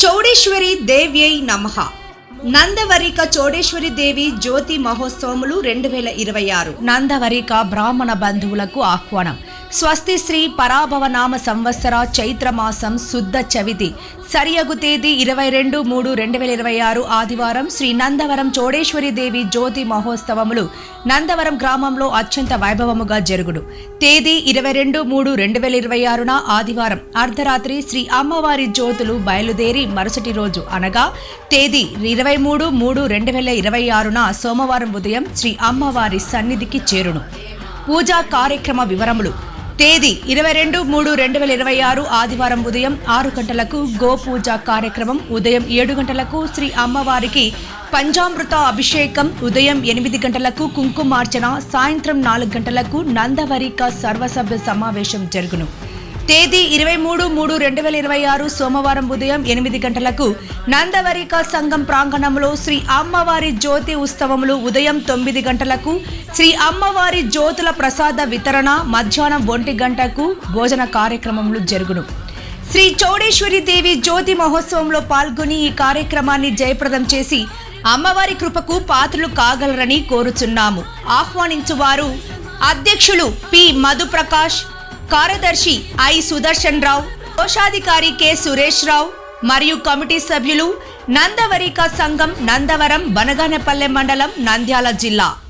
చౌడేశ్వరి దేవ్యై నమః. నందవరిక చౌడేశ్వరి దేవి జ్యోతి మహోత్సవములు 2026. నందవరిక బ్రాహ్మణ బంధువులకు ఆహ్వానం. స్వస్తి శ్రీ పరాభవ నామ సంవత్సర చైత్రమాసం శుద్ధ చవితి సరియగు తేదీ 22/3/2026 ఆదివారం శ్రీ నందవరం చౌడేశ్వరి దేవి జ్యోతి మహోత్సవములు నందవరం గ్రామంలో అత్యంత వైభవముగా జరుగును. తేదీ 22/3/2026 ఆదివారం అర్ధరాత్రి శ్రీ అమ్మవారి జ్యోతులు బయలుదేరి మరుసటి రోజు అనగా తేదీ 23/3/2026 సోమవారం ఉదయం శ్రీ అమ్మవారి సన్నిధికి చేరును. పూజా కార్యక్రమ వివరములు. తేదీ 22/3/2026 ఆదివారం ఉదయం 6 గంటలకు గోపూజ కార్యక్రమం, ఉదయం 7 గంటలకు శ్రీ అమ్మవారికి పంచామృత అభిషేకం, ఉదయం 8 గంటలకు కుంకుమార్చన, సాయంత్రం 4 గంటలకు నందవరిక సర్వసభ్య సమావేశం జరుగును. తేదీ 23/3/2026 సోమవారం ఉదయం 8 గంటలకు నందవరిక సంఘం ప్రాంగణంలో శ్రీ అమ్మవారి జ్యోతి ఉత్సవములు, ఉదయం 9 గంటలకు శ్రీ అమ్మవారి జ్యోతుల ప్రసాద వితరణ, మధ్యాహ్నం 1 గంటకు భోజన కార్యక్రమములు జరుగును. శ్రీ చౌడేశ్వరి దేవి జ్యోతి మహోత్సవంలో పాల్గొని ఈ కార్యక్రమాన్ని జయప్రదం చేసి అమ్మవారి కృపకు పాత్రలు కాగలరని కోరుచున్నాము. ఆహ్వానించువారు అధ్యక్షులు పి మధుప్రకాష్, కార్యదర్శి ఐ సుదర్శన్ రావు, కోశాధికారి కె సురేష్ రావు మరియు కమిటీ సభ్యులు. నందవరిక సంఘం, నందవరం, బనగానపల్లె మండలం, నంద్యాల జిల్లా.